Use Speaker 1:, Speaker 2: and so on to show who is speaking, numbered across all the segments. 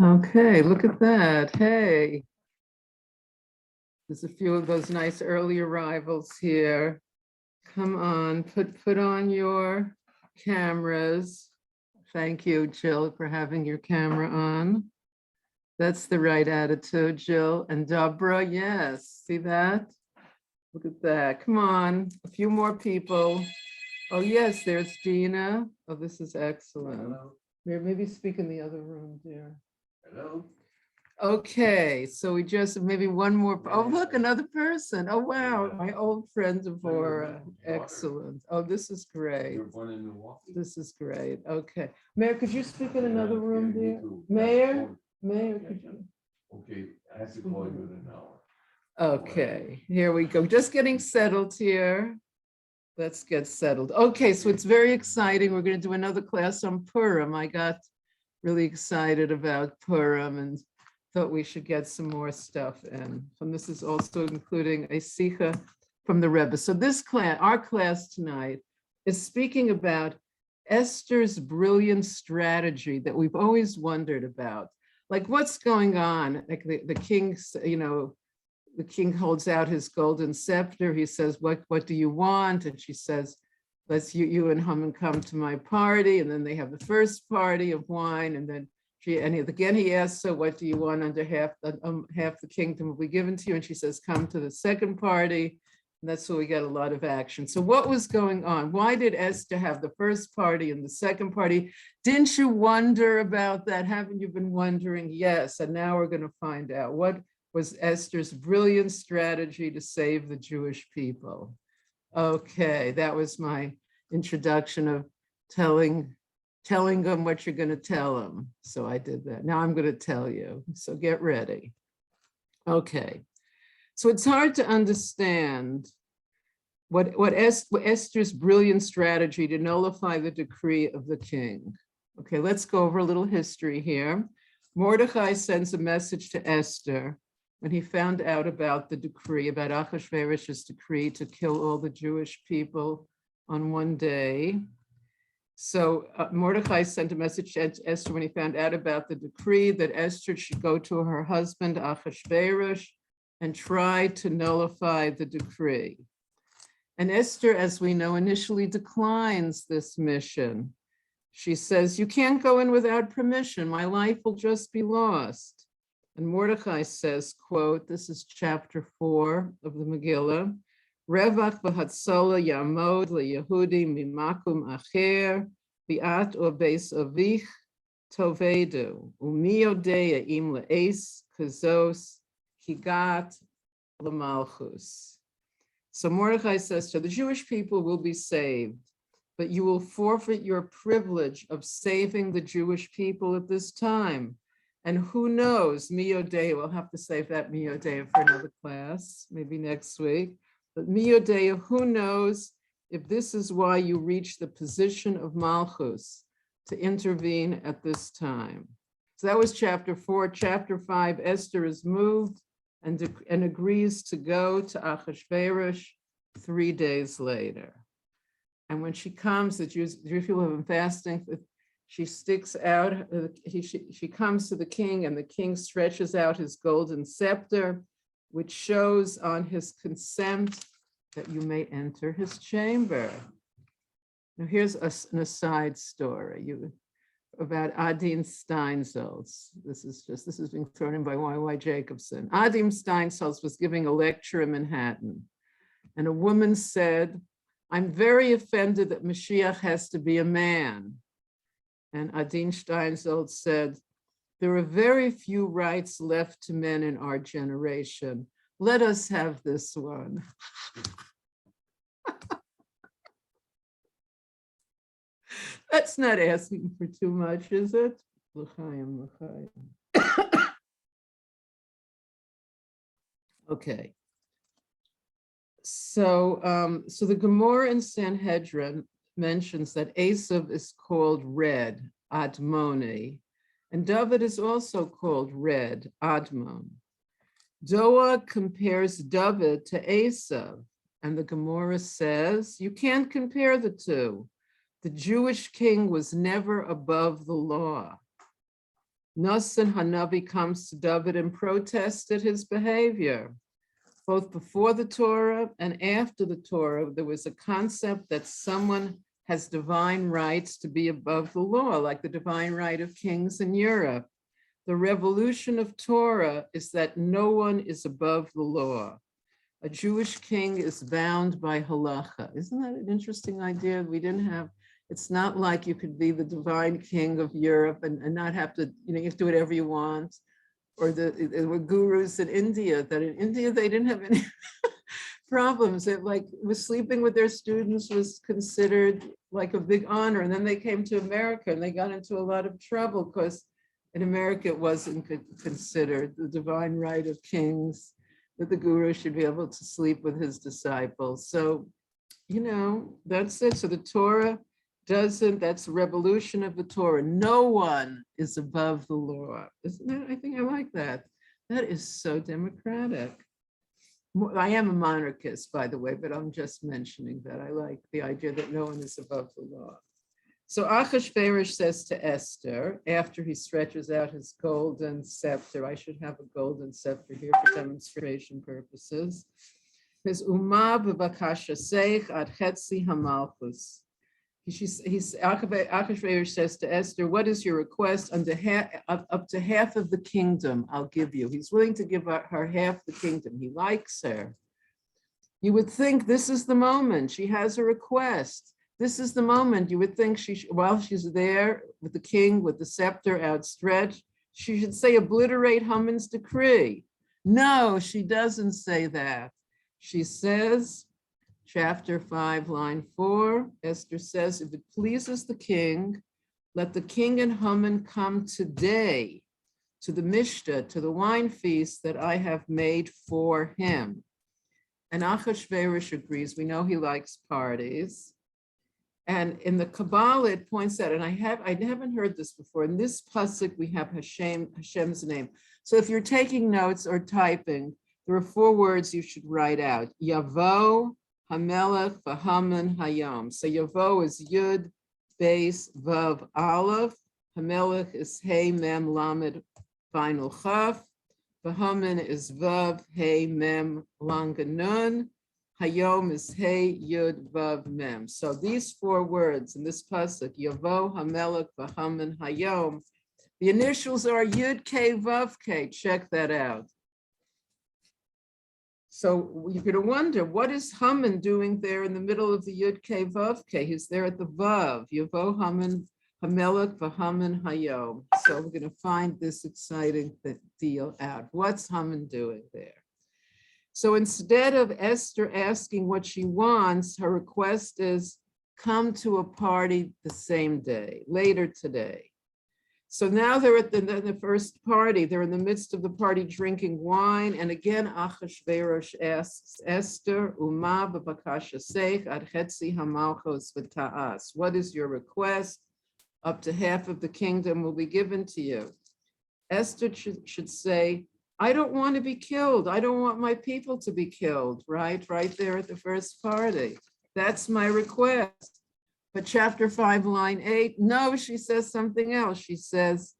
Speaker 1: Okay, look at that. Hey, there's a few of those nice early arrivals here. Come on, put on your cameras. Thank you, Jill, for having your camera on. That's the right attitude, Jill. And Deborah, yes, see that? Look at that. Come on, a few more people. Oh, yes, there's Gina. Oh, this is excellent.
Speaker 2: Hello.
Speaker 1: Maybe speak in the other room, dear.
Speaker 2: Hello.
Speaker 1: Okay, so we just maybe one more. Oh, look, another person. Oh, wow, my old friend Devorah. Excellent. Oh, this is great.
Speaker 2: You're born in Milwaukee?
Speaker 1: This is great. Okay, Mayor, could you speak in another room,
Speaker 2: Yeah, me
Speaker 1: dear?
Speaker 2: too.
Speaker 1: Mayor, Mayor, could you?
Speaker 2: Okay, I have to call you in an hour.
Speaker 1: Okay, here we go. Just getting settled here. Let's get settled. Okay, so it's very exciting. We're going to do another class on Purim. I got really excited about Purim and thought we should get some more stuff in. And this is also including a sikha from the Rebbe. So this class, our class tonight, is speaking about Esther's brilliant strategy that we've always wondered about. Like what's going on? Like the king's, the king holds out his golden scepter. He says, what do you want? And she says, let's you and Haman come to my party. And then they have the first party of wine. And then again, he asks her, what do you want under half the kingdom will be given to you? And she says, come to the second party. And that's where we get a lot of action. So what was going on? Why did Esther have the first party and the second party? Didn't you wonder about that? Haven't you been wondering? Yes. And now we're going to find out what was Esther's brilliant strategy to save the Jewish people. Okay, that was my introduction of telling them what you're going to tell them. So I did that. Now I'm going to tell you. So get ready. Okay. So it's hard to understand what Esther's brilliant strategy to nullify the decree of the king. Okay, let's go over a little history here. Mordechai sends a message to Esther when he found out about the decree, about Achashverosh's decree to kill all the Jewish people on one day. So Mordechai sent a message to Esther when he found out about the decree that Esther should go to her husband Achashverosh and try to nullify the decree. And Esther, as we know, initially declines this mission. She says, you can't go in without permission. My life will just be lost. And Mordechai says, quote, this is chapter 4 of the Megillah, Revach v'hatzola yamod leYehudi mimakum acher bi'at or beis avich tovedu umi yodea im le'es kazos higat l'malchus. So Mordechai says to the Jewish people will be saved, but you will forfeit your privilege of saving the Jewish people at this time. And who knows, Miyodea, we'll have to save that Miyodea for another class, maybe next week. But Miyodea, who knows if this is why you reach the position of Malchus to intervene at this time. So that was chapter 4. Chapter 5, Esther is moved and agrees to go to Achashverosh 3 days later. And when she comes, the Jewish people have been fasting. She sticks out, she comes to the king, and the king stretches out his golden scepter, which shows on his consent that you may enter his chamber. Now here's an aside story about Adim Steinsaltz. This is being thrown in by Y.Y. Jacobson. Adim Steinsaltz was giving a lecture in Manhattan, and a woman said, I'm very offended that Mashiach has to be a man. And Adin Steinsaltz said, there are very few rights left to men in our generation. Let us have this one. That's not asking for too much, is it? L'chaim, l'chaim. Okay. So the Gemara in Sanhedrin mentions that Esav is called red, Admoni, and David is also called red, Admon. Doa compares David to Esav, and the Gemara says, you can't compare the two. The Jewish king was never above the law. Nasan Hanavi comes to David and protested his behavior. Both before the Torah and after the Torah, there was a concept that someone has divine rights to be above the law, like the divine right of kings in Europe. The revolution of Torah is that no one is above the law. A Jewish king is bound by halacha. Isn't that an interesting idea? We didn't have, it's not like you could be the divine king of Europe and not have to, you have to do whatever you want. Or there were gurus in India, that in India, they didn't have any problems. It was sleeping with their students was considered like a big honor. And then they came to America and they got into a lot of trouble because in America, it wasn't considered the divine right of kings that the guru should be able to sleep with his disciples. So, that's it. So the Torah doesn't, that's the revolution of the Torah. No one is above the law. Isn't that, I think I like that. That is so democratic. I am a monarchist, by the way, but I'm just mentioning that. I like the idea that no one is above the law. So Achashverosh says to Esther, after he stretches out his golden scepter, I should have a golden scepter here for demonstration purposes. His Uma b'bakashaseich ad chetzi hamalchus. Achashverosh says to Esther, what is your request? Up to half of the kingdom I'll give you. He's willing to give her half the kingdom. He likes her. You would think this is the moment. She has a request. This is the moment. You would think while she's there with the king, with the scepter outstretched, she should say, obliterate Haman's decree. No, she doesn't say that. She says, chapter 5, line 4, Esther says, if it pleases the king, let the king and Haman come today to the Mishta, to the wine feast that I have made for him. And Achashverosh agrees. We know he likes parties. And in the Kabbalah, it points out, and I haven't heard this before, in this pasuk, we have Hashem's name. So if you're taking notes or typing, there are 4 words you should write out. Yavo, Hamelech, Vahaman, Hayom. So Yavo is Yud, Beis, Vav, Aleph. Hamelech is Hey, Mem, Lamed, final Chaf. Vahaman is Vav, Hey, Mem, Langa, Nun. Hayom is Hey, Yud, Vav, Mem. So these 4 words in this pasuk, Yavo, Hamelech, Vahaman, Hayom, the initials are Yud, K, Vav, K. Check that out. So you're going to wonder, what is Haman doing there in the middle of the Yud, K, Vav, K? He's there at the Vav. Yavo, Haman, Hamelech, Vahaman, Hayom. So we're going to find this exciting deal out. What's Haman doing there? So instead of Esther asking what she wants, her request is come to a party the same day, later today. So now they're at the first party. They're in the midst of the party drinking wine. And again, Achashverosh asks Esther, Uma b'bakashaseich ad chetzi hamalchos v'ta'as. What is your request? Up to half of the kingdom will be given to you. Esther should say, I don't want to be killed. I don't want my people to be killed, right there at the first party. That's my request. But chapter 5, line 8, no, she says something else. She says,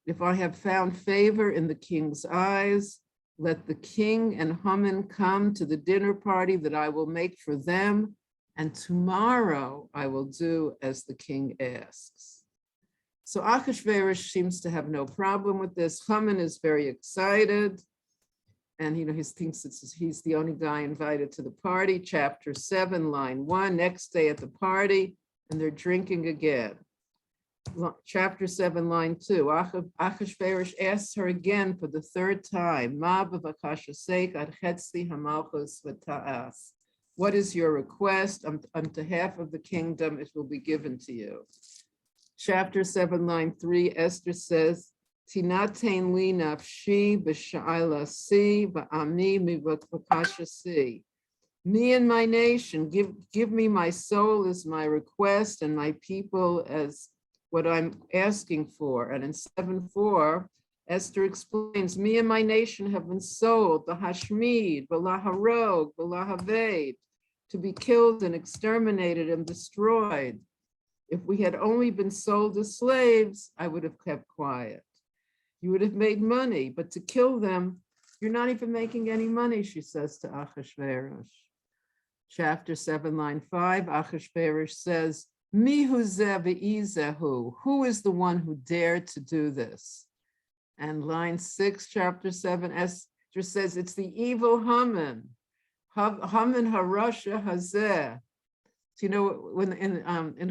Speaker 1: if I have found favor in the king's eyes, let the king and Haman come to the dinner party that I will make for them, and tomorrow I will do as the king asks. So Achashverosh seems to have no problem with this. Haman is very excited. And he thinks he's the only guy invited to the party. Chapter 7, line 1, next day at the party, and they're drinking again. Chapter 7, line 2, Achashverosh asks her again for the 3rd time, Ma b'bakashaseich ad chetzi hamalchus v'ta'as. What is your request? Unto half of the kingdom it will be given to you. Chapter 7, line 3, Esther says, Tinatein li nafshi b'sha'ila si ba'ami mibakashasi. Me and my nation, give me my soul as my request and my people as what I'm asking for. And in 7:4, Esther explains, me and my nation have been sold, b'hashmid, b'laharog, b'lahaved, to be killed and exterminated and destroyed. If we had only been sold as slaves, I would have kept quiet. You would have made money, but to kill them, you're not even making any money, she says to Achashverosh. Chapter 7, line 5, Achashverosh says, Mihu zeh v'izehu, who is the one who dared to do this? And line 6, chapter 7, Esther says, it's the evil Haman. Haman harasha hazeh. So, you know, when in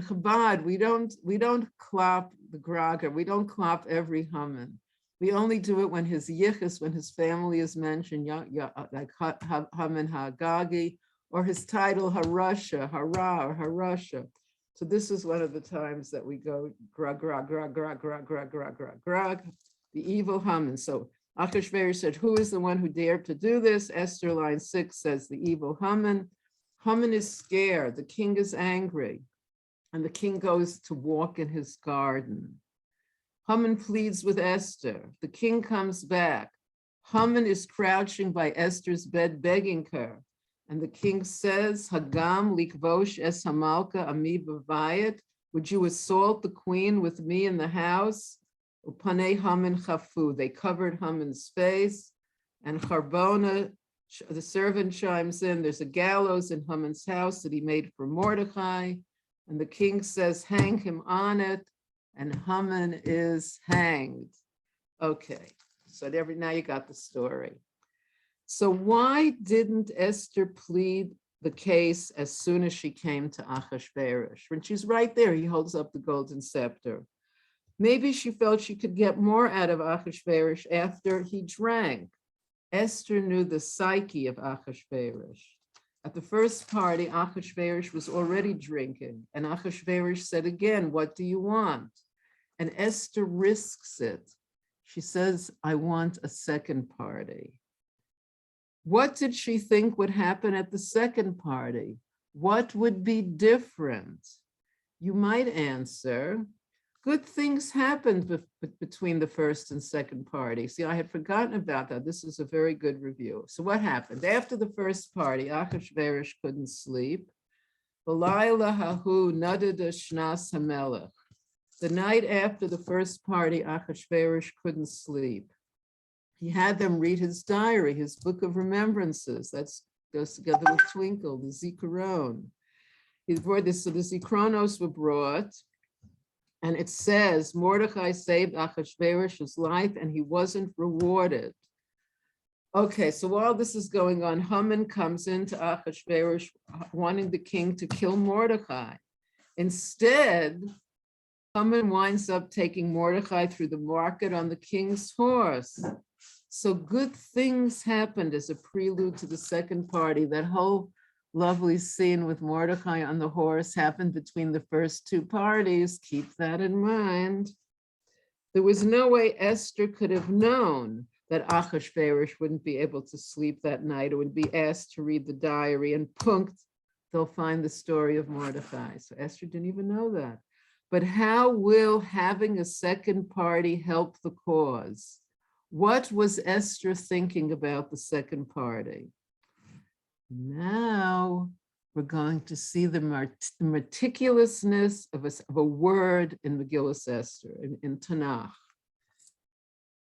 Speaker 1: Chabad, we don't clap the Graga, we don't clap every Haman. We only do it when his yichus, when his family is mentioned, like Haman Hagagi, or his title Harasha, Hara, or Harasha. So this is one of the times that we go grag, grag, grag, grag, grag, grag, grag, grag, grag, the evil Haman. So Achashverosh said, who is the one who dared to do this? Esther, line 6, says the evil Haman. Haman is scared, the king is angry, and the king goes to walk in his garden. Haman pleads with Esther. The king comes back. Haman is crouching by Esther's bed, begging her. And the king says, Hagam likvosh es hamalka ami b'vayit. Would you assault the queen with me in the house? Upanei Haman chafu. They covered Haman's face. And Charbona, the servant, chimes in. There's a gallows in Haman's house that he made for Mordechai. And the king says, hang him on it. And Haman is hanged. Okay, so now you got the story. So why didn't Esther plead the case as soon as she came to Achashverosh? When she's right there, he holds up the golden scepter. Maybe she felt she could get more out of Achashverosh after he drank. Esther knew the psyche of Achashverosh. At the first party, Achashverosh was already drinking, and Achashverosh said again, what do you want? And Esther risks it. She says, I want a second party. What did she think would happen at the second party? What would be different? You might answer, good things happened between the first and second party. See, I had forgotten about that. This is a very good review. So what happened? After the first party, Achashverosh couldn't sleep. B'layla hahu nadada shnas hamelech. The night after the first party, Achashverosh couldn't sleep. He had them read his diary, his book of remembrances. That goes together with Twinkle, the Zikaron. He brought this, so the Zikronos were brought, and it says Mordechai saved Achashverosh's life and he wasn't rewarded. Okay, so while this is going on, Haman comes into Achashverosh wanting the king to kill Mordechai. Instead, Haman winds up taking Mordechai through the market on the king's horse. So good things happened as a prelude to the second party. That whole lovely scene with Mordechai on the horse happened between the first two parties. Keep that in mind. There was no way Esther could have known that Achashverosh wouldn't be able to sleep that night or would be asked to read the diary, and punkt, they'll find the story of Mordechai. So Esther didn't even know that. But how will having a second party help the cause? What was Esther thinking about the second party? Now we're going to see the meticulousness of a word in Megillas Esther, in Tanakh,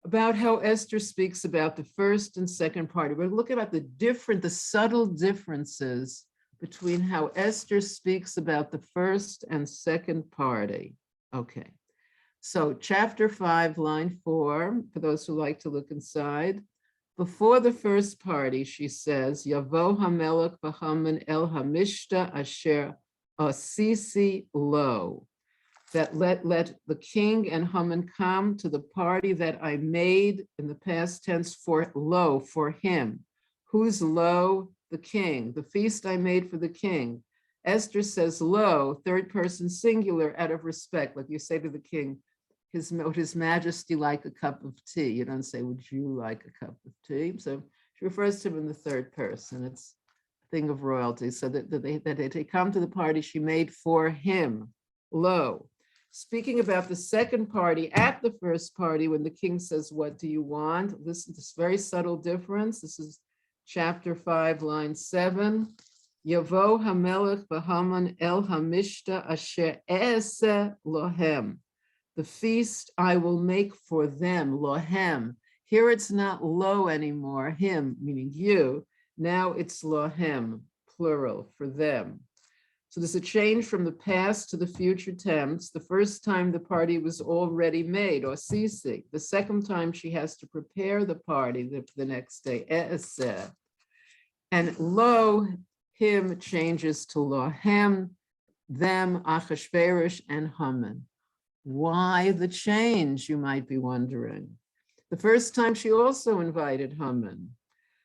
Speaker 1: about how Esther speaks about the first and second party. We're looking at the subtle differences between how Esther speaks about the first and second party. Okay. So chapter 5, line 4, for those who like to look inside. Before the first party, she says, Yavo hamelech v'haman el hamishta asher asisi lo. That let the king and Haman come to the party that I made in the past tense for lo, for him. Who's lo? The king. The feast I made for the king. Esther says lo, third person singular, out of respect. Like you say to the king, would his majesty like a cup of tea? You don't say, would you like a cup of tea? So she refers to him in the third person. It's a thing of royalty. So that they come to the party she made for him. Lo. Speaking about the second party, at the first party, when the king says, what do you want? Listen to this very subtle difference. This is chapter 5, line 7. Yavo hamelech v'haman el hamishta asher ese lohem. The feast I will make for them, lohem. Here it's not lo anymore, him, meaning you. Now it's lohem, plural, for them. So there's a change from the past to the future tense. The first time the party was already made, or sisi. The second time she has to prepare the party the next day, e'eseh. And lo, him changes to lohem, them, Achashverosh, and Haman. Why the change, you might be wondering. The first time she also invited Haman.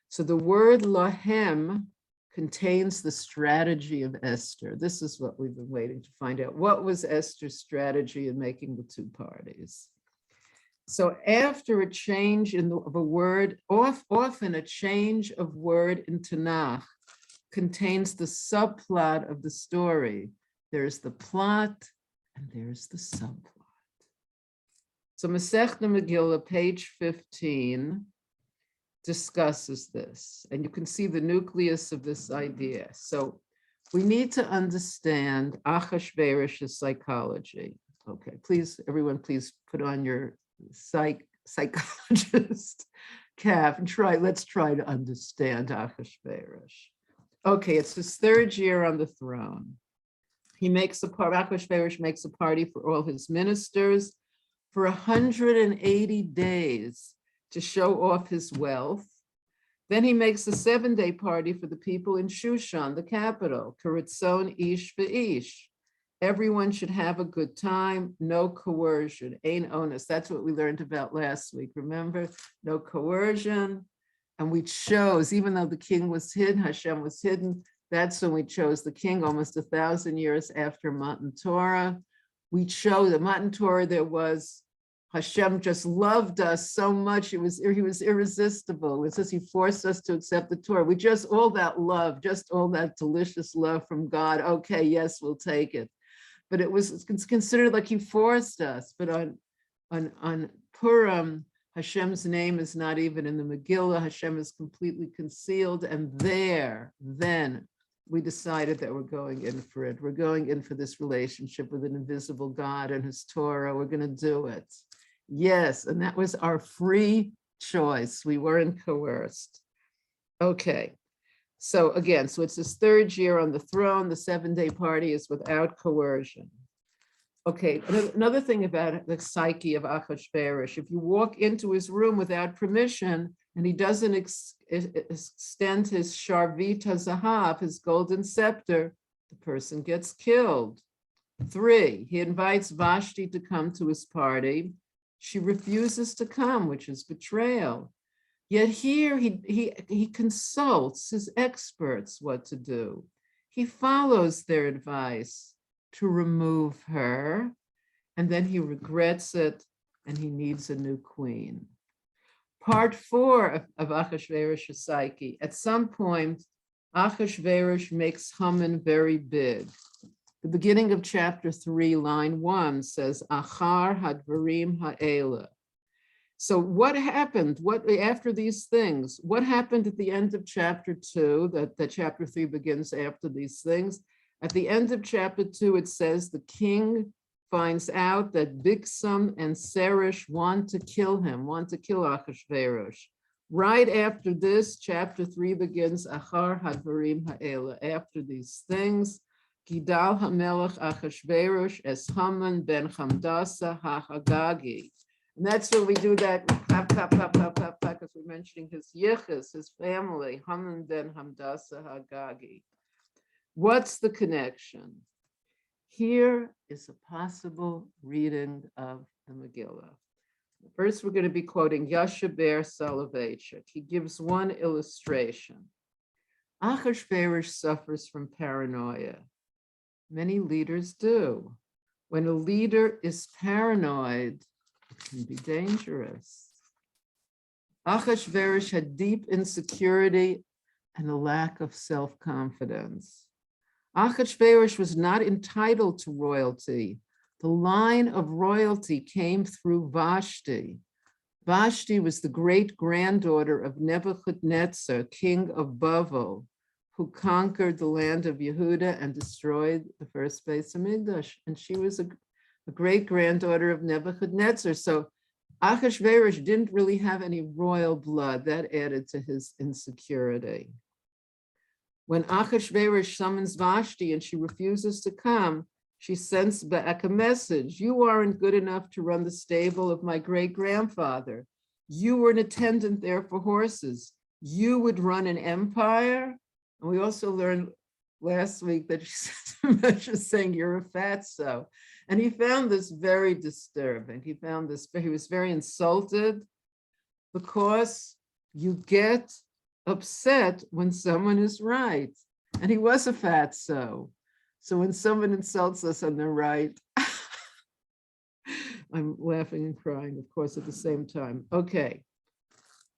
Speaker 1: So the word lohem contains the strategy of Esther. This is what we've been waiting to find out. What was Esther's strategy in making the two parties? So after a change of a word, often a change of word in Tanakh contains the subplot of the story. There's the plot and there's the subplot. So Masechta Megillah, page 15, discusses this, and you can see the nucleus of this idea. So we need to understand Achashverosh's psychology. Okay, please, everyone, please put on your psychologist cap and let's try to understand Achashverosh. Okay, it's his third year on the throne. Achashverosh makes a party for all his ministers for 180 days to show off his wealth. Then he makes a 7-day party for the people in Shushan, the capital, Kiritzon ish v'ish. Everyone should have a good time, no coercion, ein onus. That's what we learned about last week, remember? No coercion. And we chose, even though the king was hidden, Hashem was hidden, that's when we chose the king almost 1,000 years after Matan Torah. We chose the Matan Torah, there was Hashem just loved us so much. He was irresistible. It says he forced us to accept the Torah. We just, all that love, just all that delicious love from God. Okay, yes, we'll take it. But it's considered like he forced us. But on Purim, Hashem's name is not even in the Megillah. Hashem is completely concealed. And then we decided that we're going in for it. We're going in for this relationship with an invisible God and his Torah. We're going to do it. Yes, and that was our free choice. We weren't coerced. Okay, so again, so it's his third year on the throne. The 7-day party is without coercion. Okay, another thing about the psyche of Achashverosh, if you walk into his room without permission and he doesn't extend his Sharvit HaZahav, his golden scepter, the person gets killed. 3, he invites Vashti to come to his party. She refuses to come, which is betrayal. Yet here he consults his experts what to do. He follows their advice to remove her, and then he regrets it, and he needs a new queen. Part 4 of Achashverosh's psyche. At some point, Achashverosh makes Haman very big. The beginning of chapter 3, line 1 says, Achar hadvarim ha'ela. So what happened? After these things? What happened at the end of chapter 2? That chapter 3 begins after these things. At the end of chapter 2, it says the king finds out that Bigsan and Seresh want to kill him, want to kill Achashverosh. Right after this, chapter 3 begins, Achar hadvarim ha'ela. After these things, Gidal HaMelech Achashverosh es Haman ben Hamdasa HaHagagi. And that's when we do that, clap, clap, clap, clap, clap, clap, because we're mentioning his yichus, his family, Haman ben Hamdasa HaHagagi. What's the connection? Here is a possible reading of the Megillah. First, we're going to be quoting Yashaber Soloveitchik. He gives one illustration. Achashverosh suffers from paranoia. Many leaders do. When a leader is paranoid, it can be dangerous. Achashverosh had deep insecurity and a lack of self-confidence. Achashverosh was not entitled to royalty. The line of royalty came through Vashti. Vashti was the great-granddaughter of Nebuchadnezzar, king of Bavel, who conquered the land of Yehuda and destroyed the first Beis Hamikdash. And she was a great-granddaughter of Nebuchadnezzar. So Achashverosh didn't really have any royal blood. That added to his insecurity. When Achashverosh summons Vashti and she refuses to come, she sends back a message. You aren't good enough to run the stable of my great-grandfather. You were an attendant there for horses. You would run an empire. And we also learned last week that she's saying you're a fatso. And he found this very disturbing. He was very insulted because you get upset when someone is right. And he was a fatso. So when someone insults us and they're right, I'm laughing and crying, of course, at the same time. Okay.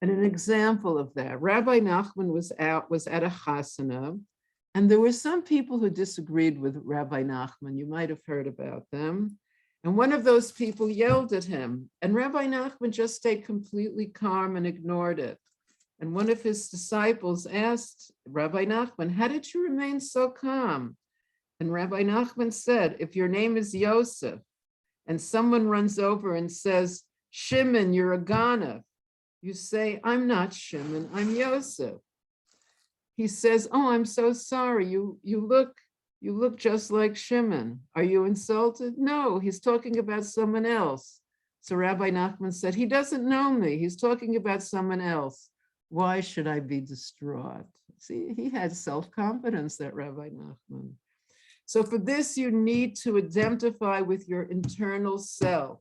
Speaker 1: And an example of that, Rabbi Nachman was at a chasana, and there were some people who disagreed with Rabbi Nachman. You might have heard about them. And one of those people yelled at him, and Rabbi Nachman just stayed completely calm and ignored it. And one of his disciples asked Rabbi Nachman, how did you remain so calm? And Rabbi Nachman said, if your name is Yosef, and someone runs over and says, Shimon, you're a Ganav, you say, I'm not Shimon, I'm Yosef. He says, oh, I'm so sorry. You look just like Shimon. Are you insulted? No, he's talking about someone else. So Rabbi Nachman said, he doesn't know me. He's talking about someone else. Why should I be distraught? See, he had self-confidence, that Rabbi Nachman. So for this, you need to identify with your internal self.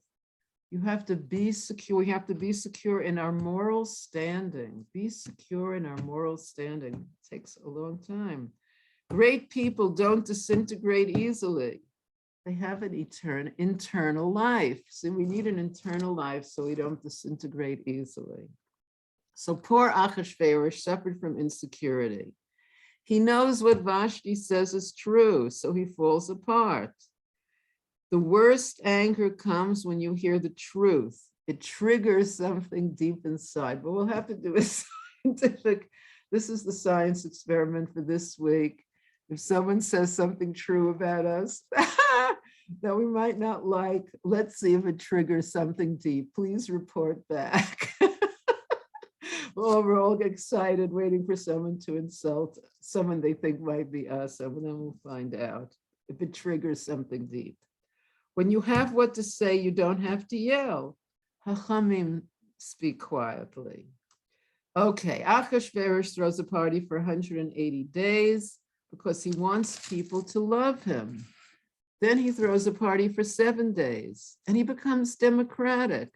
Speaker 1: You have to be secure. We have to be secure in our moral standing. Be secure in our moral standing. It takes a long time. Great people don't disintegrate easily. They have an internal life. So we need an internal life so we don't disintegrate easily. So poor Achashverosh suffered from insecurity. He knows what Vashti says is true, so he falls apart. The worst anger comes when you hear the truth. It triggers something deep inside, but we'll have to do a scientific, this is the science experiment for this week. If someone says something true about us that we might not like, let's see if it triggers something deep. Please report back. We're all excited, waiting for someone to insult someone they think might be us, and then we'll find out if it triggers something deep. When you have what to say, you don't have to yell. Hachamim speak quietly. Okay, Achashverosh throws a party for 180 days because he wants people to love him. Then he throws a party for 7 days and he becomes democratic.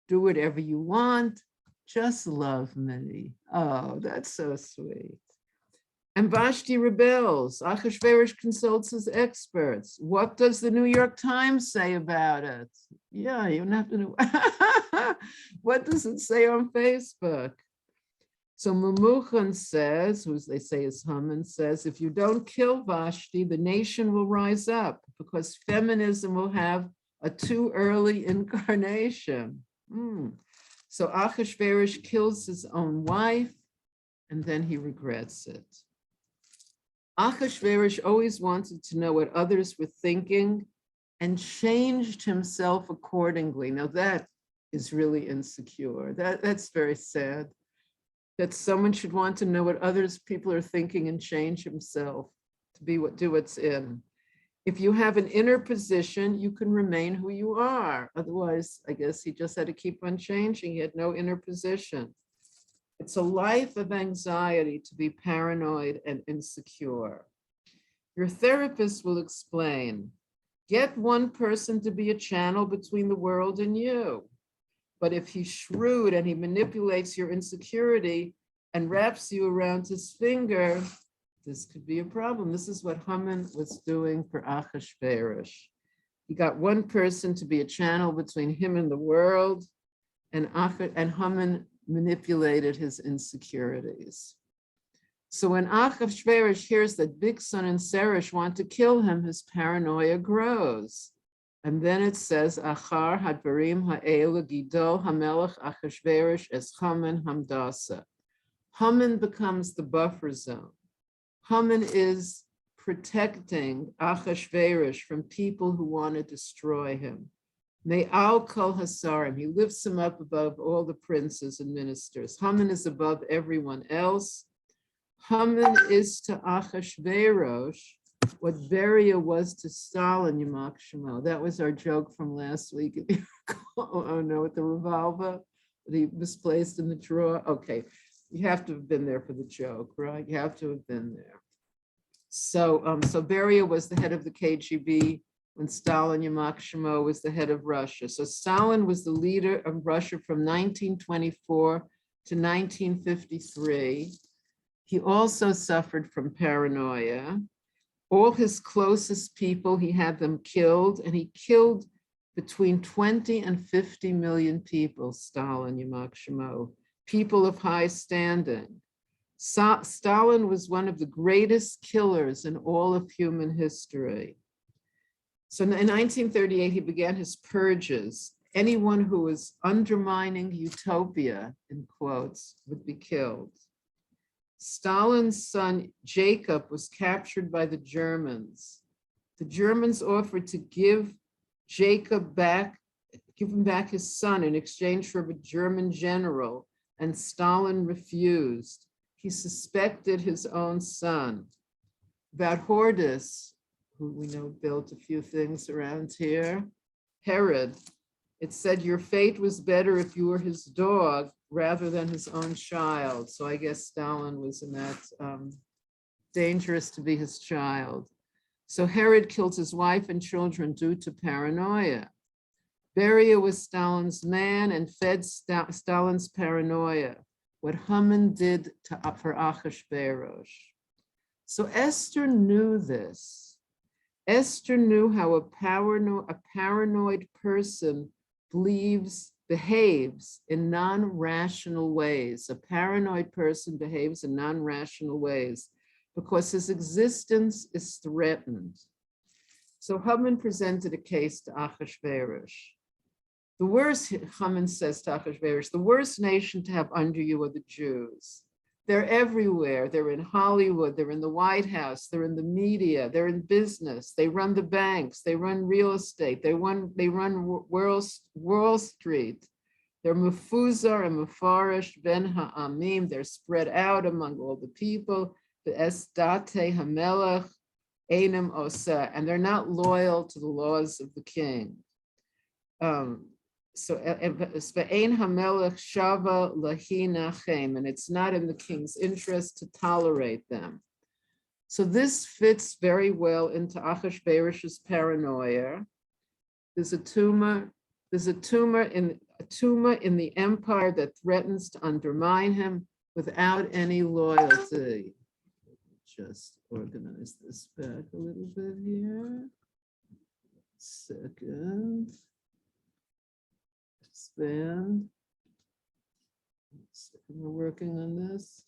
Speaker 1: Do whatever you want, just love me. Oh, that's so sweet. And Vashti rebels. Achashverosh consults his experts. What does the New York Times say about it? Yeah, you don't have to know. What does it say on Facebook? So Memuchan says, who they say is Haman, says, if you don't kill Vashti, the nation will rise up because feminism will have a too early incarnation. So Achashverosh kills his own wife, and then he regrets it. Achashverosh always wanted to know what others were thinking and changed himself accordingly. Now that is really insecure. That's very sad, that someone should want to know what others people are thinking and change himself to do what's in. If you have an inner position, you can remain who you are. Otherwise, I guess he just had to keep on changing. He had no inner position. It's a life of anxiety to be paranoid and insecure. Your therapist will explain, get one person to be a channel between the world and you. But if he's shrewd and he manipulates your insecurity and wraps you around his finger, this could be a problem. This is what Haman was doing for Achashverosh. He got one person to be a channel between him and the world, and Haman manipulated his insecurities. So when Achashverosh hears that Bigsan and Seresh want to kill him, his paranoia grows. And then it says, Achar hadvarim ha'elu gido hamelech Achashverosh es Haman hamdasa. Haman becomes the buffer zone. Haman is protecting Achashverosh from people who want to destroy him. Me'al kol hasarim, he lifts him up above all the princes and ministers. Haman is above everyone else. Haman is to Achashverosh what Beria was to Stalin, Yamak Shemo. That was our joke from last week. Oh no, with the revolver that he misplaced in the drawer. Okay, you have to have been there for the joke, right? You have to have been there. So Beria was the head of the KGB when Stalin, Yamak Shemo, was the head of Russia. So Stalin was the leader of Russia from 1924 to 1953. He also suffered from paranoia. All his closest people, he had them killed, and he killed between 20 and 50 million people, Stalin, Yamak Shemo, people of high standing. Stalin was one of the greatest killers in all of human history. So in 1938, he began his purges. Anyone who was undermining utopia, in quotes, would be killed. Stalin's son, Jacob, was captured by the Germans. The Germans offered to give him back his son in exchange for a German general, and Stalin refused. He suspected his own son. About Hortus, who we know built a few things around here, Herod, it said your fate was better if you were his dog rather than his own child. So I guess Stalin was in that dangerous to be his child. So Herod killed his wife and children due to paranoia. Beria was Stalin's man and fed Stalin's paranoia, what Haman did for Achashverosh. So Esther knew this. Esther knew how a paranoid person behaves in non-rational ways. A paranoid person behaves in non-rational ways because his existence is threatened. So Haman presented a case to Achashverosh. The worst, Haman says to Achashverosh, the worst nation to have under you are the Jews. They're everywhere. They're in Hollywood, they're in the White House, they're in the media, they're in business, they run the banks, they run real estate, they run Wall Street. They're Mufuzar and Mufarish ben Ha'amim, they're spread out among all the people, the Estate Hamelech, Einem Osa, and they're not loyal to the laws of the king. So Ve'ein Hamelech Shava Lahi Nachem, and it's not in the king's interest to tolerate them. So this fits very well into Achashverosh's paranoia. There's a tumor in the empire that threatens to undermine him without any loyalty. Just organize this back a little bit here. Second. Expand. We're working on this.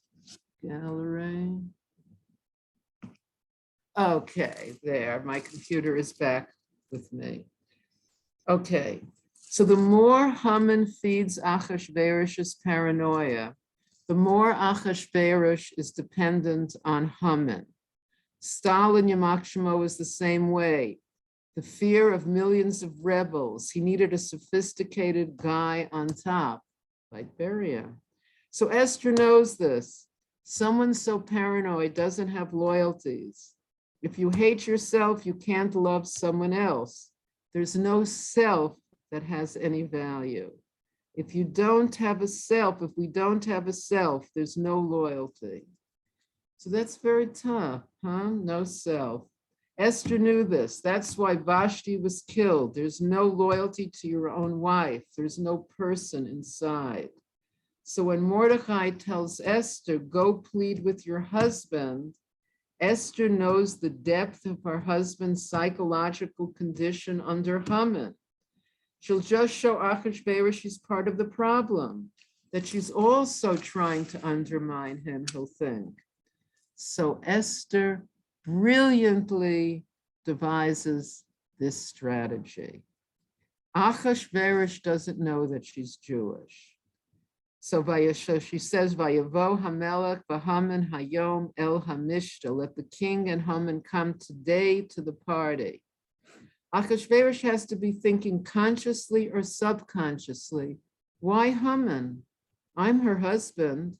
Speaker 1: Gallery. Okay, there. My computer is back with me. Okay, so the more Haman feeds Achashverosh's paranoia, the more Achashverosh is dependent on Haman. Stalin, Yamak Shemo, is the same way. The fear of millions of rebels. He needed a sophisticated guy on top, like Beria. So Esther knows this. Someone so paranoid doesn't have loyalties. If you hate yourself, you can't love someone else. There's no self that has any value. If you don't have a self, if we don't have a self, there's no loyalty. So that's very tough, huh? No self. Esther knew this. That's why Vashti was killed. There's no loyalty to your own wife. There's no person inside. So when Mordecai tells Esther, go plead with your husband, Esther knows the depth of her husband's psychological condition under Haman. She'll just show Achashverosh she's part of the problem, that she's also trying to undermine him, he'll think. So Esther brilliantly devises this strategy. Achashverosh doesn't know that she's Jewish. So she says, Vayavo Hamelech v'Haman Hayom El Hamishta. Let the king and Haman come today to the party. Achashverosh has to be thinking consciously or subconsciously. Why Haman? I'm her husband.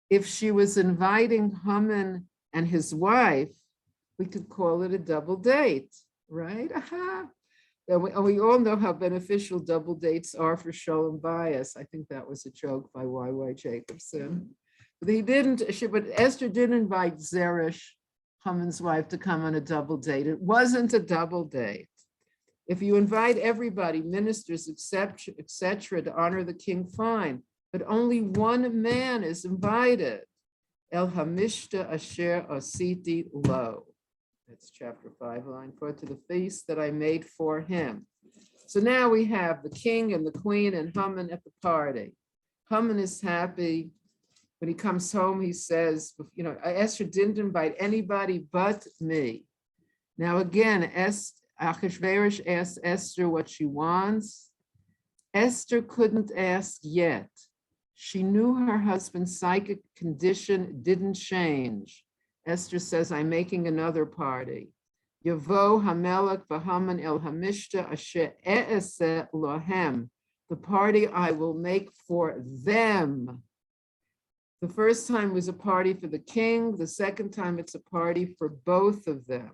Speaker 1: If she was inviting Haman and his wife, we could call it a double date, right? Aha. And we all know how beneficial double dates are for shalom bias. I think that was a joke by Y.Y. Jacobson. But Esther didn't invite Zeresh, Haman's wife, to come on a double date. It wasn't a double date. If you invite everybody, ministers, etc., to honor the king, fine. But only one man is invited. El Hamishta Asher Asiti Lo. That's chapter 5, line 4, to the feast that I made for him. So now we have the king and the queen and Haman at the party. Haman is happy. When he comes home, he says, Esther didn't invite anybody but me. Now again, Achashverosh asks Esther what she wants. Esther couldn't ask yet. She knew her husband's psychic condition didn't change. Esther says, I'm making another party. Yavo Hamelech v'Haman El Hamishta Asher E'eseh Lohem. The party I will make for them. The first time was a party for the king. The second time it's a party for both of them.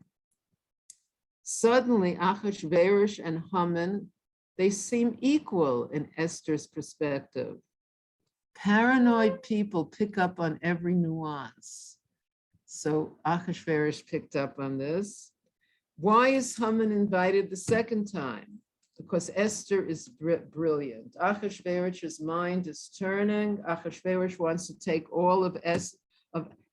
Speaker 1: Suddenly, Achashverosh and Haman, they seem equal in Esther's perspective. Paranoid people pick up on every nuance. So Achashverosh picked up on this. Why is Haman invited the second time? Because Esther is brilliant. Achashverosh's mind is turning. Achashverosh wants to take all of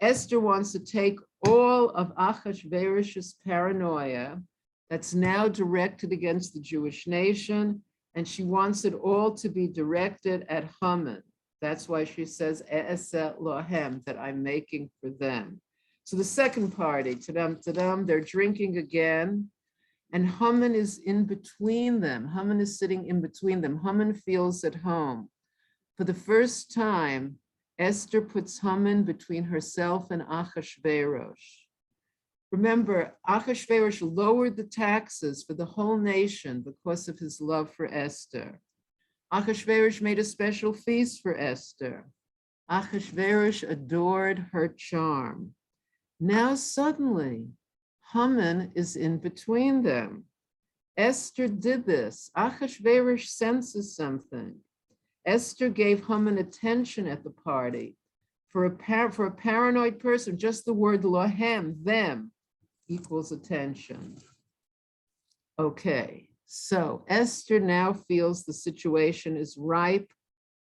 Speaker 1: Esther wants to take all of Achashverosh's paranoia that's now directed against the Jewish nation, and she wants it all to be directed at Haman. That's why she says, E'eseh lohem, that I'm making for them. So the second party, to them, they're drinking again, and Haman is in between them. Haman is sitting in between them. Haman feels at home. For the first time, Esther puts Haman between herself and Achashverosh. Remember, Achashverosh lowered the taxes for the whole nation because of his love for Esther. Achashverosh made a special feast for Esther. Achashverosh adored her charm. Now suddenly, Haman is in between them. Esther did this. Achashverosh senses something. Esther gave Haman attention at the party. For a paranoid person, just the word lohem, them, equals attention. Okay, so Esther now feels the situation is ripe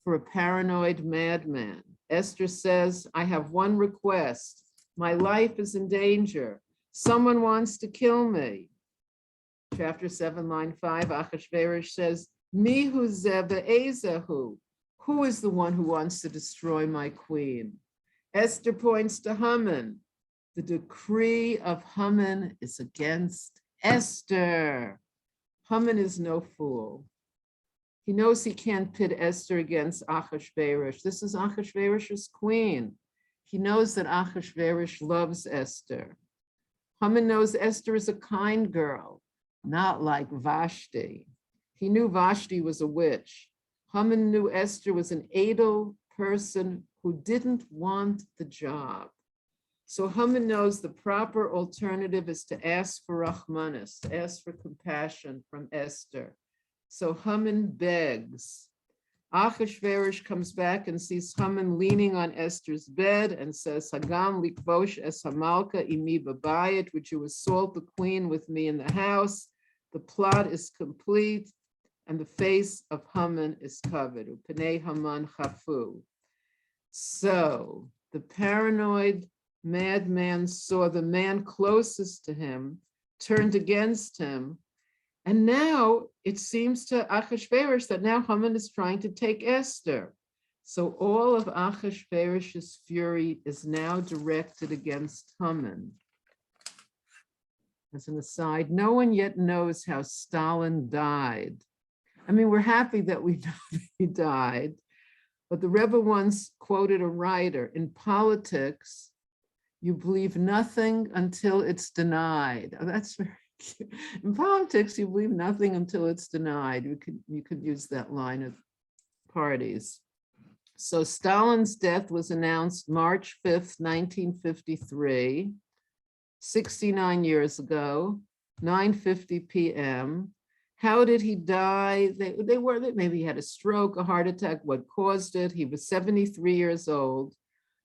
Speaker 1: for a paranoid madman. Esther says, I have one request. My life is in danger. Someone wants to kill me. Chapter 7, line 5, Achashverosh says, Mihu ze be'ezahu. Who is the one who wants to destroy my queen? Esther points to Haman. The decree of Haman is against Esther. Haman is no fool. He knows he can't pit Esther against Achashverosh. This is Achashverosh's queen. He knows that Achashverosh loves Esther. Haman knows Esther is a kind girl, not like Vashti. He knew Vashti was a witch. Haman knew Esther was an idle person who didn't want the job. So Haman knows the proper alternative is to ask for Rahmanis, to ask for compassion from Esther. So Haman begs. Achashverosh comes back and sees Haman leaning on Esther's bed and says, Hagam likvosh es hamalka imi babayit, would you assault the queen with me in the house? The plot is complete and the face of Haman is covered. Upenei Haman chafu. So the paranoid madman saw the man closest to him, turned against him, and now it seems to Achashverosh that now Haman is trying to take Esther. So all of Achashverosh's fury is now directed against Haman. As an aside, no one yet knows how Stalin died. I mean, we're happy that we know that he died, But the Rebbe once quoted a writer, in politics, you believe nothing until it's denied. Oh, that's very cute. In politics, you believe nothing until it's denied. You could use that line at parties. So Stalin's death was announced March 5th, 1953, 69 years ago, 9:50 p.m. How did he die? They were, maybe he had a stroke, a heart attack, what caused it? He was 73 years old.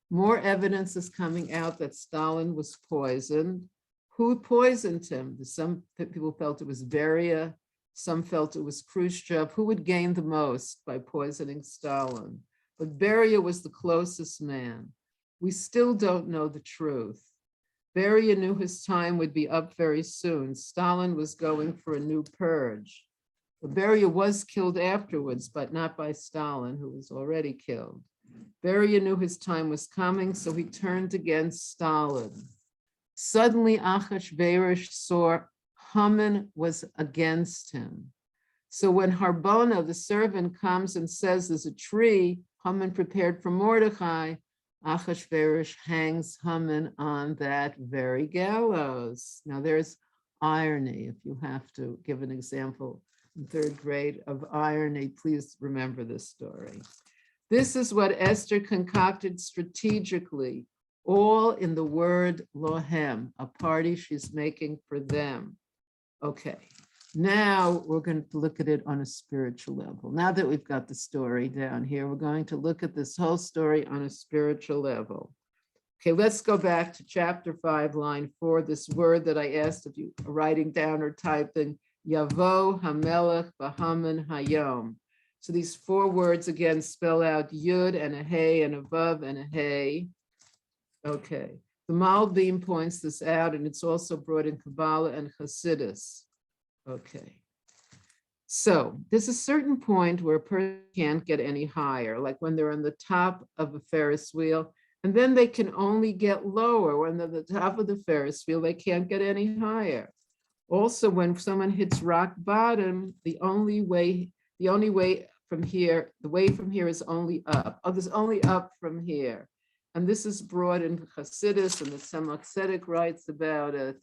Speaker 1: More evidence is coming out that Stalin was poisoned. Who poisoned him? Some people felt it was Beria. Some felt it was Khrushchev. Who would gain the most by poisoning Stalin? But Beria was the closest man. We still don't know the truth. Beria knew his time would be up very soon. Stalin was going for a new purge. Beria was killed afterwards, but not by Stalin, who was already killed. Beria knew his time was coming, so he turned against Stalin. Suddenly, Achashverosh saw Haman was against him. So when Harbona, the servant, comes and says there's a tree, Haman prepared for Mordechai, Achashverosh hangs Haman on that very gallows. Now there's irony. If you have to give an example in third grade of irony, please remember this story. This is what Esther concocted strategically, all in the word lohem, a party she's making for them. Okay, now we're going to look at it on a spiritual level. Now that we've got the story down here, we're going to look at this whole story on a spiritual level. Okay, let's go back to chapter 5, line 4, this word that I asked if you are writing down or typing, Yavo Hamelech Bahaman Hayom. So these 4 words again spell out Yud and a Hey and a Vav and a Hey. Okay, the Malbim points this out, and it's also brought in Kabbalah and Hasidus. Okay, so there's a certain point where a person can't get any higher, like when they're on the top of a Ferris wheel, and then they can only get lower. When they're at the top of the Ferris wheel, they can't get any higher. Also, when someone hits rock bottom, the way from here is only up. Oh, there's only up from here. And this is brought in Hasidus, and the Tzemach Tzedek writes about it.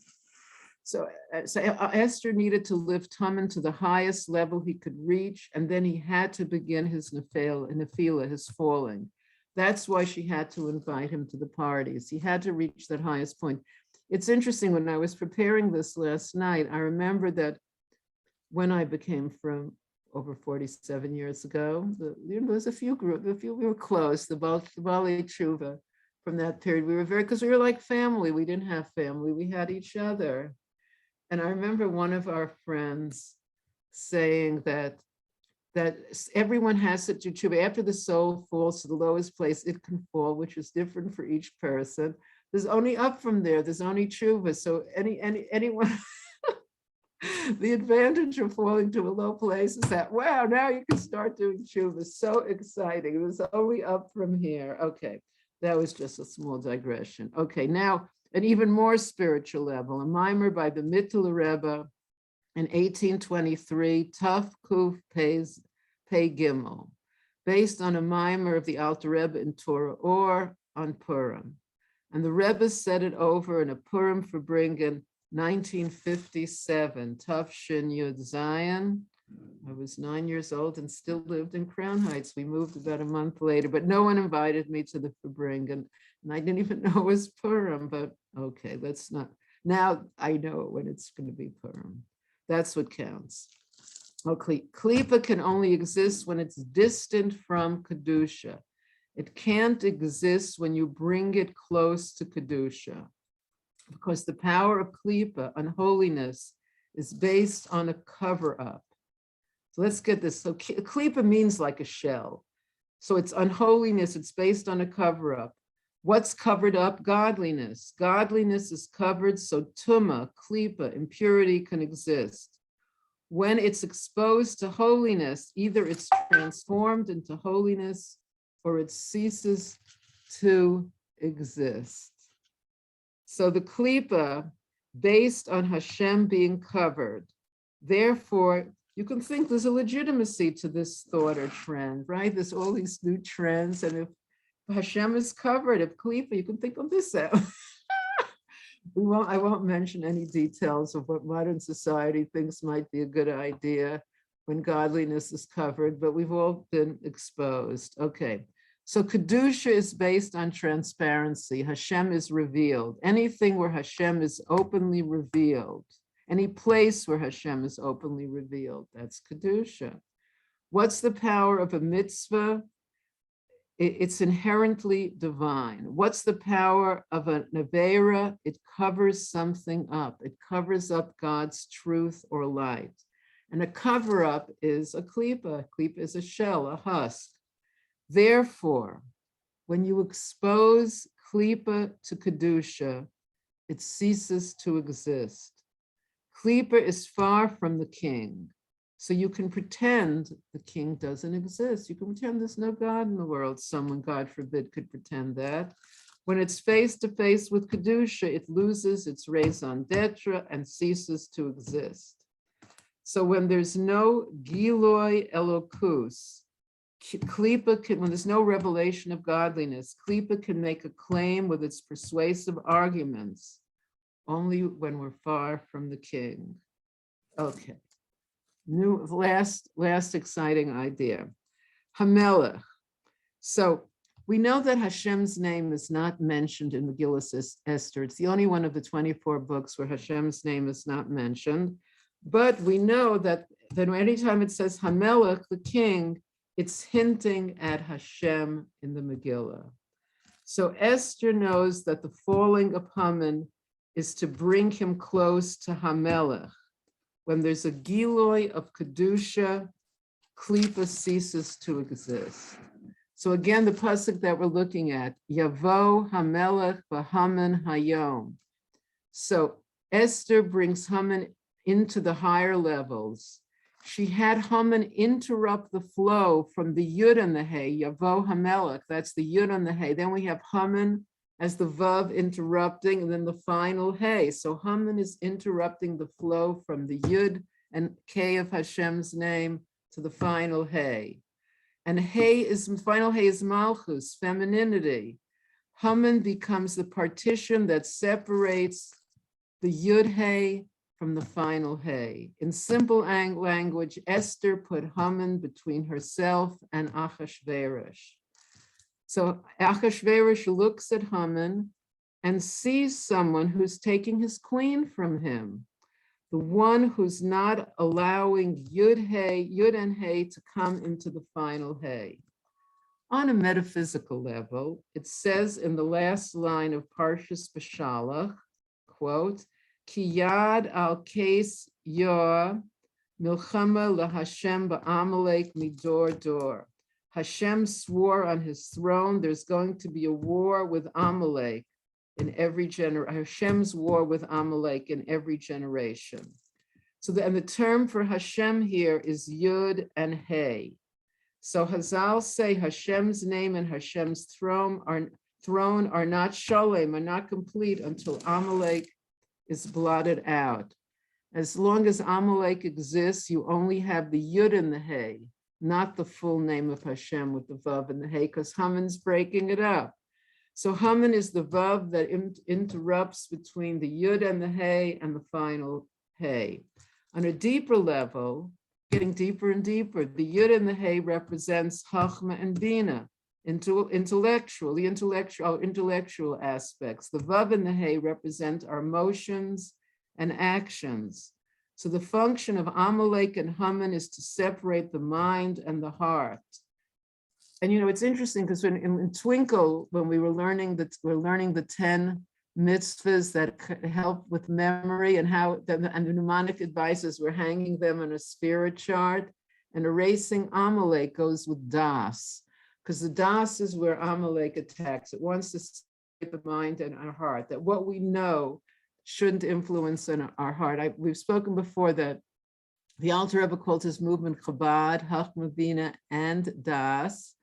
Speaker 1: So Esther needed to lift Haman to the highest level he could reach, and then he had to begin his nefila, his falling. That's why she had to invite him to the parties. He had to reach that highest point. It's interesting, when I was preparing this last night, I remember that when I became from over 47 years ago, there's a few we were close, the Bali Tshuva from that period. We were because we were like family. We didn't have family, we had each other. And I remember one of our friends saying that everyone has to do tshuva. After the soul falls to the lowest place, it can fall, which is different for each person. There's only up from there. There's only tshuva. So anyone, the advantage of falling to a low place is that, wow, now you can start doing tshuva. So exciting. There's only up from here. Okay, that was just a small digression. Okay, now an even more spiritual level, a mimer by the Mittel Rebbe in 1823, Tuf Kuf Pei Gimel, based on a mimer of the Alter Rebbe in Torah or on Purim. And the Rebbe said it over in a Purim for Bringen, 1957, Tuf Shin Yud Zion. I was 9 years old and still lived in Crown Heights. We moved about a month later, but no one invited me to the Fabringen, and I didn't even know it was Purim, but okay, let's not. Now I know when it's going to be Purim. That's what counts. Okay, Klipa can only exist when it's distant from Kedusha. It can't exist when you bring it close to Kedusha, because the power of Klipa, unholiness, is based on a cover-up. So let's get this. So Klipa means like a shell. So it's unholiness, it's based on a cover-up. What's covered up? Godliness. Godliness is covered, so Tuma, Klipa, impurity can exist. When it's exposed to holiness, either it's transformed into holiness or it ceases to exist. So the Klipa, based on Hashem being covered, therefore, you can think there's a legitimacy to this thought or trend, right? There's all these new trends, and if Hashem is covered, if Klipa, you can think of this out. I won't mention any details of what modern society thinks might be a good idea when godliness is covered, but we've all been exposed. Okay, so Kedusha is based on transparency. Hashem is revealed. Anything where Hashem is openly revealed, any place where Hashem is openly revealed, that's Kedusha. What's the power of a mitzvah? It's inherently divine. What's the power of a nevera? It covers something up. It covers up God's truth or light. And a cover-up is a klipa. A klipa is a shell, a husk. Therefore, when you expose klipa to kedusha, it ceases to exist. Klipa is far from the king. So you can pretend the king doesn't exist. You can pretend there's no God in the world. Someone, God forbid, could pretend that. When it's face to face with Kedusha, it loses its raison d'etre and ceases to exist. So when there's no Giloi Elokus, Klipa can, when there's no revelation of godliness, Klipa can make a claim with its persuasive arguments only when we're far from the king. Okay. Last exciting idea. Hamelech. So we know that Hashem's name is not mentioned in Megillah Esther. It's the only one of the 24 books where Hashem's name is not mentioned. But we know that anytime it says Hamelech, the king, it's hinting at Hashem in the Megillah. So Esther knows that the falling of Haman is to bring him close to Hamelech. When there's a giloi of Kedusha, Klipa ceases to exist. So again, the pasuk that we're looking at, Yavo Hamelech v'Haman Hayom. So Esther brings Haman into the higher levels. She had Haman interrupt the flow from the Yud and the Hey, Yavo Hamelech, that's the Yud and the Hey. Then we have Haman as the Vav interrupting, and then the final Hey. So Haman is interrupting the flow from the Yud and K of Hashem's name to the final Hey. And final Hey is Malchus, femininity. Haman becomes the partition that separates the Yud Hey from the final Hey. In simple language, Esther put Haman between herself and Achashverosh. So Achashverosh looks at Haman and sees someone who's taking his queen from him, the one who's not allowing Yud and Hey to come into the final Hey. On a metaphysical level, it says in the last line of Parshas Beshalach, quote, Ki yad al kes yor milchama lahashem ba'amalek midor dor. Hashem swore on his throne, there's going to be a war with Amalek in every generation. Hashem's war with Amalek in every generation. So the term for Hashem here is Yud and Hey. So Hazal say Hashem's name and Hashem's throne are not shalem, are not complete until Amalek is blotted out. As long as Amalek exists, you only have the Yud and the Hey, not the full name of Hashem with the Vav and the Hey, because Haman's breaking it up. So Haman is the Vav that interrupts between the Yud and the Hey and the final Hey. On a deeper level, getting deeper and deeper, the Yud and the Hey represents Chachma and Bina, intellectual aspects. The Vav and the Hey represent our emotions and actions. So the function of Amalek and Haman is to separate the mind and the heart. And it's interesting because in Twinkle, when we're learning the 10 mitzvahs that help with memory and the mnemonic advices, we're hanging them on a spirit chart, and erasing Amalek goes with Das, because the Das is where Amalek attacks. It wants to separate the mind and our heart, that what we know shouldn't influence in our heart. We've spoken before that the Alter Rebbe called his movement Chabad, Chachma, Bina, and Das.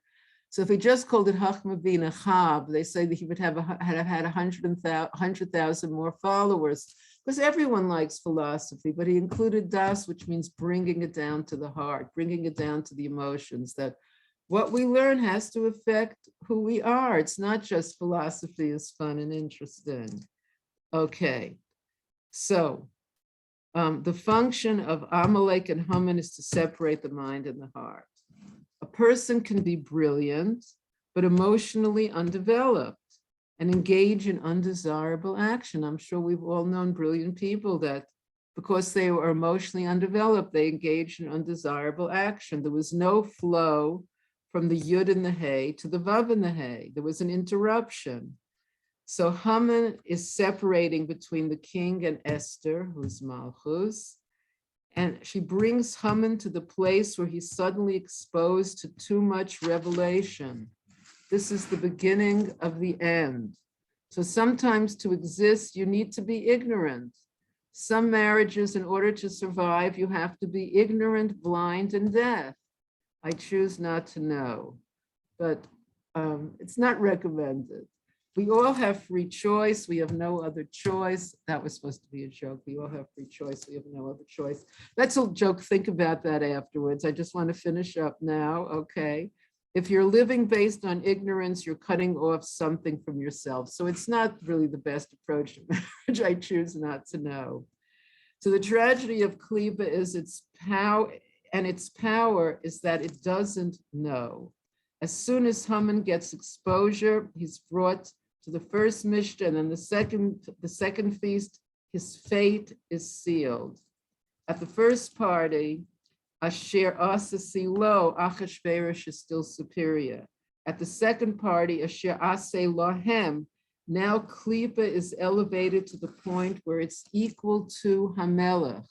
Speaker 1: So if he just called it Chachma Bina Chab, they say that he would have had 100,000 more followers, because everyone likes philosophy, but he included Das, which means bringing it down to the heart, bringing it down to the emotions, that what we learn has to affect who we are. It's not just philosophy is fun and interesting. Okay, so the function of Amalek and Haman is to separate the mind and the heart. A person can be brilliant, but emotionally undeveloped and engage in undesirable action. I'm sure we've all known brilliant people that because they were emotionally undeveloped, they engaged in undesirable action. There was no flow from the Yud and the Hey to the Vav and the Hey. There was an interruption. So Haman is separating between the king and Esther, who's Malchus, and she brings Haman to the place where he's suddenly exposed to too much revelation. This is the beginning of the end. So sometimes to exist, you need to be ignorant. Some marriages, in order to survive, you have to be ignorant, blind, and deaf. I choose not to know, but it's not recommended. We all have free choice. We have no other choice. That was supposed to be a joke. We all have free choice. We have no other choice. That's a joke. Think about that afterwards. I just want to finish up now. Okay. If you're living based on ignorance, you're cutting off something from yourself. So it's not really the best approach to marriage. I choose not to know. So the tragedy of Klipa is its power, and its power is that it doesn't know. As soon as Haman gets exposure, he's brought to the first Mishnah, and then the second feast, his fate is sealed. At the first party, Asher Asasi Lo, Achashverosh is still superior. At the second party, Asher Ase Lohem, now Klipa is elevated to the point where it's equal to Hamelech.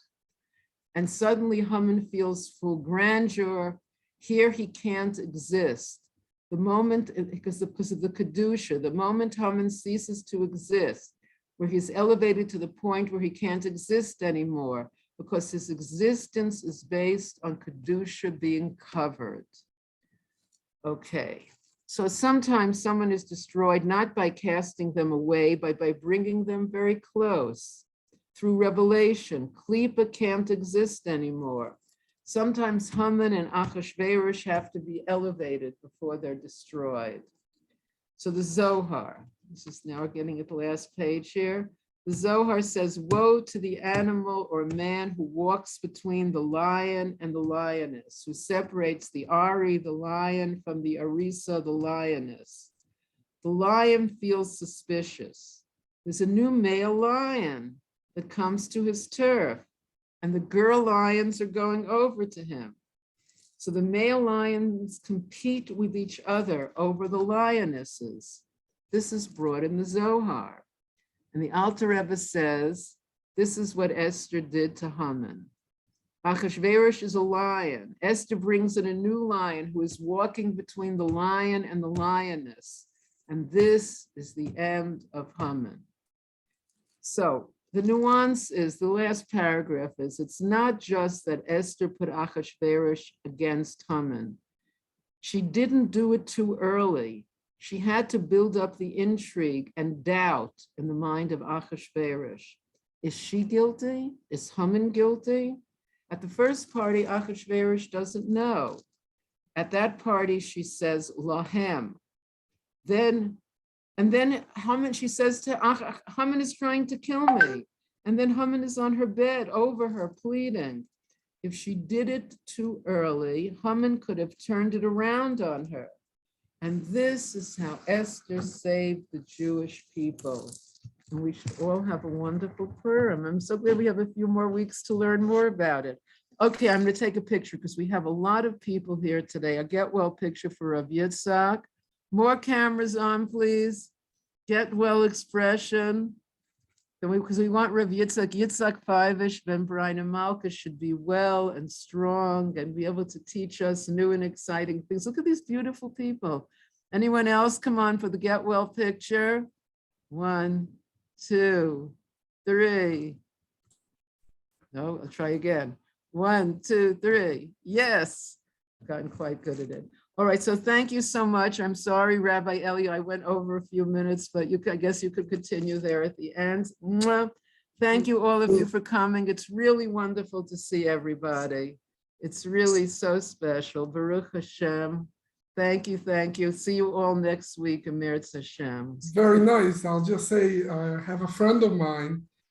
Speaker 1: And suddenly Haman feels full grandeur. Here he can't exist. The moment, because of the Kedusha, the moment Haman ceases to exist, where he's elevated to the point where he can't exist anymore, because his existence is based on Kedusha being covered. Okay, so sometimes someone is destroyed not by casting them away, but by bringing them very close. Through revelation, Klipa can't exist anymore. Sometimes Haman and Achashverosh have to be elevated before they're destroyed. So the Zohar, this is now getting at the last page here. The Zohar says, woe to the animal or man who walks between the lion and the lioness, who separates the Ari, the lion, from the Arisa, the lioness. The lion feels suspicious. There's a new male lion that comes to his turf, and the girl lions are going over to him. So the male lions compete with each other over the lionesses. This is brought in the Zohar. And the Alter Rebbe says, this is what Esther did to Haman. Achashverosh is a lion. Esther brings in a new lion who is walking between the lion and the lioness. And this is the end of Haman. So the nuance is, the last paragraph is, it's not just that Esther put Achashverosh against Haman. She didn't do it too early. She had to build up the intrigue and doubt in the mind of Achashverosh. Is she guilty? Is Haman guilty? At the first party, Achashverosh doesn't know. At that party, she says, Lahem. Then Haman, she says to Haman is trying to kill me. And then Haman is on her bed over her pleading. If she did it too early, Haman could have turned it around on her. And this is how Esther saved the Jewish people. And we should all have a wonderful Purim. I'm so glad we have a few more weeks to learn more about it. Okay, I'm going to take a picture because we have a lot of people here today. A get well picture for Rav Yitzhak. More cameras on, please. Get well expression. Because we want Rav Yitzhak Fivish, Ben Brian and Malka should be well and strong and be able to teach us new and exciting things. Look at these beautiful people. Anyone else? Come on for the get well picture. 1, 2, 3. No, I'll try again. 1, 2, 3. Yes, I've gotten quite good at it. All right, so thank you so much. I'm sorry, Rabbi Eli, I went over a few minutes, but I guess you could continue there at the end. Mwah. Thank you, all of you, for coming. It's really wonderful to see everybody. It's really so special. Baruch Hashem. Thank you, thank you. See you all next week, Amir Hashem.
Speaker 3: Very nice. I'll just say, I have a friend of mine